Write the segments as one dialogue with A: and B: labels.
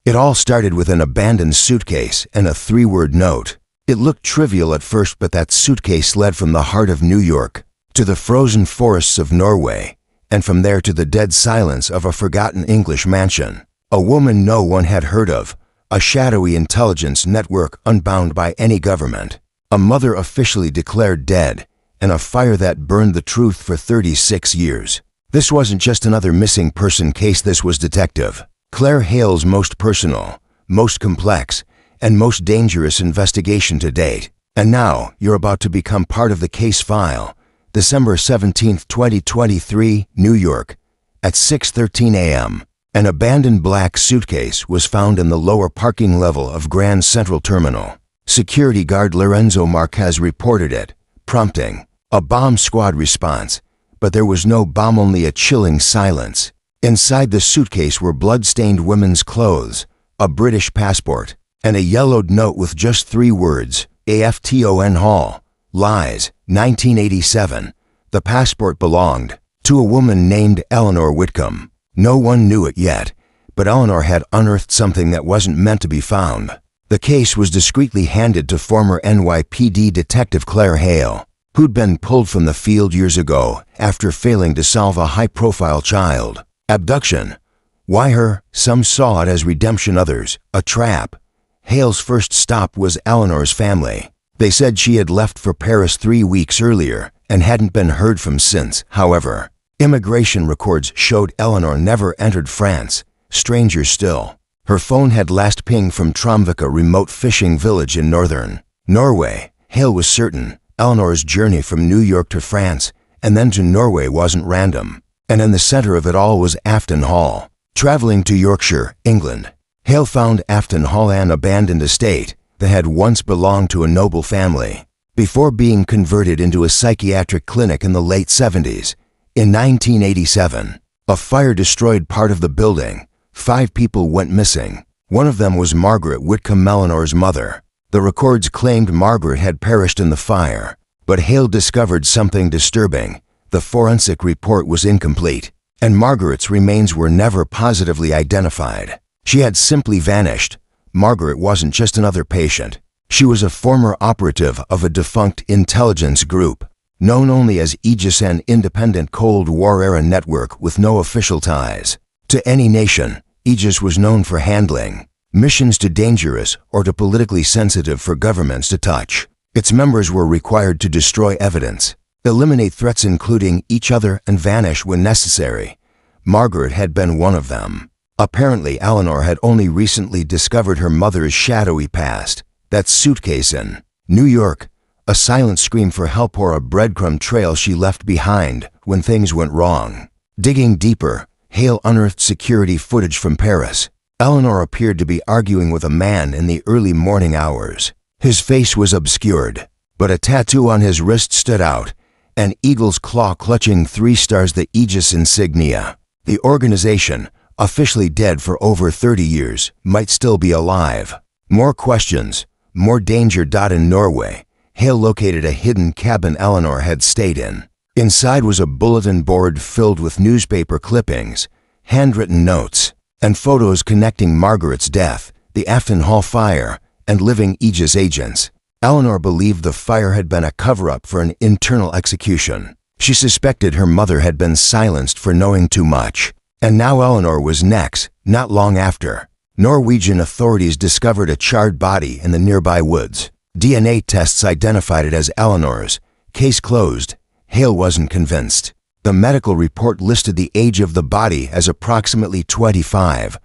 A: It all started with an abandoned suitcase and a three-word note. It looked trivial at first, but that suitcase led from the heart of New York to the frozen forests of Norway, and from there to the dead silence of a forgotten English mansion. A woman no one had heard of, a shadowy intelligence network unbound by any government, a mother officially declared dead, and a fire that burned the truth for 36 years. This wasn't just another missing person case, this was Detective Claire Hale's most personal, most complex, and most dangerous investigation to date. And now, you're about to become part of the case file. December 17, 2023, New York, at 6:13 a.m. An abandoned black suitcase was found in the lower parking level of Grand Central Terminal. Security guard Lorenzo Marquez reported it, prompting a bomb squad response, but there was no bomb, only a chilling silence. Inside the suitcase were blood-stained women's clothes, a British passport, and a yellowed note with just 3 words, AFTON Hall, Lies, 1987. The passport belonged to a woman named Eleanor Whitcomb. No one knew it yet, but Eleanor had unearthed something that wasn't meant to be found. The case was discreetly handed to former NYPD Detective Claire Hale, who'd been pulled from the field years ago after failing to solve a high-profile child abduction. Why her? Some saw it as redemption, others a trap. Hale's first stop was Eleanor's family. They said she had left for Paris 3 weeks earlier and hadn't been heard from since. However, immigration records showed Eleanor never entered France. Stranger still, her phone had last pinged from Tromvik, a remote fishing village in northern Norway. Hale was certain Eleanor's journey from New York to France and then to Norway wasn't random. And in the center of it all was Afton Hall. Traveling to Yorkshire, England, Hale found Afton Hall, an abandoned estate that had once belonged to a noble family, before being converted into a psychiatric clinic in the late 70s. In 1987, a fire destroyed part of the building. 5 people went missing. One of them was Margaret Whitcomb, Eleanor's mother. The records claimed Margaret had perished in the fire, but Hale discovered something disturbing. The forensic report was incomplete, and Margaret's remains were never positively identified. She had simply vanished. Margaret wasn't just another patient. She was a former operative of a defunct intelligence group, known only as Aegis, an independent Cold War-era network with no official ties to any nation. Aegis was known for handling missions too dangerous or too politically sensitive for governments to touch. Its members were required to destroy evidence, eliminate threats including each other, and vanish when necessary. Margaret had been one of them. Apparently, Eleanor had only recently discovered her mother's shadowy past. That suitcase in New York, a silent scream for help or a breadcrumb trail she left behind when things went wrong. Digging deeper, Hale unearthed security footage from Paris. Eleanor appeared to be arguing with a man in the early morning hours. His face was obscured, but a tattoo on his wrist stood out, an eagle's claw clutching 3 stars, the Aegis insignia. The organization, officially dead for over 30 years, might still be alive. More questions, more danger. In Norway, Hale located a hidden cabin Eleanor had stayed in. Inside was a bulletin board filled with newspaper clippings, handwritten notes, and photos connecting Margaret's death, the Afton Hall fire, and living Aegis agents. Eleanor believed the fire had been a cover-up for an internal execution. She suspected her mother had been silenced for knowing too much. And now Eleanor was next. Not long after, Norwegian authorities discovered a charred body in the nearby woods. DNA tests identified it as Eleanor's. Case closed. Hale wasn't convinced. The medical report listed the age of the body as approximately 25,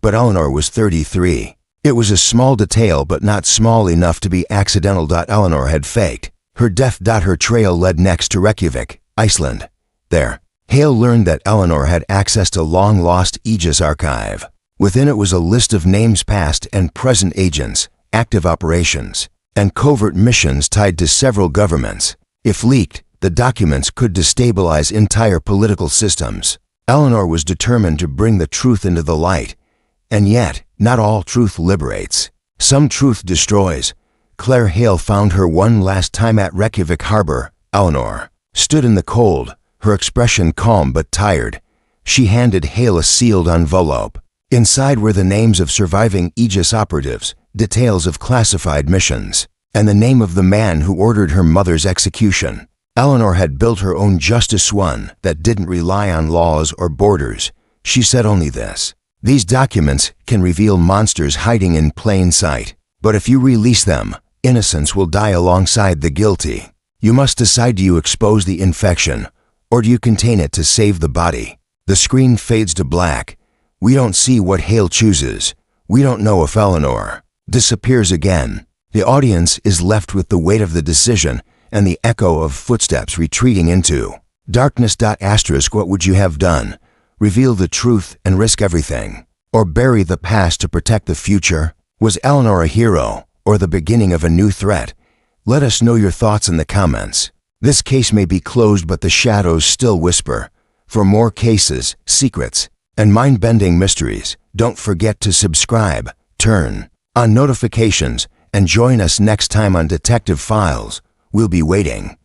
A: but Eleanor was 33. It was a small detail, but not small enough to be accidental. Eleanor had faked her death. Her trail led next to Reykjavik, Iceland. There, Hale learned that Eleanor had access to long-lost Aegis archive. Within it was a list of names, past and present agents, active operations, and covert missions tied to several governments. If leaked, the documents could destabilize entire political systems. Eleanor was determined to bring the truth into the light. And yet, not all truth liberates. Some truth destroys. Claire Hale found her one last time at Reykjavik Harbor. Eleanor stood in the cold, her expression calm but tired. She handed Hale a sealed envelope. Inside were the names of surviving Aegis operatives, details of classified missions, and the name of the man who ordered her mother's execution. Eleanor had built her own Justice One that didn't rely on laws or borders. She said only this: "These documents can reveal monsters hiding in plain sight, but if you release them, innocence will die alongside the guilty. You must decide, do you expose the infection, or do you contain it to save the body?" The screen fades to black. We don't see what Hale chooses. We don't know if Eleanor disappears again. The audience is left with the weight of the decision and the echo of footsteps retreating into darkness. What would you have done? Reveal the truth and risk everything, or bury the past to protect the future? Was Eleanor a hero, or the beginning of a new threat? Let us know your thoughts in the comments. This case may be closed, but the shadows still whisper. For more cases, secrets, and mind-bending mysteries, don't forget to subscribe, turn on notifications, and join us next time on Detective Files. We'll be waiting.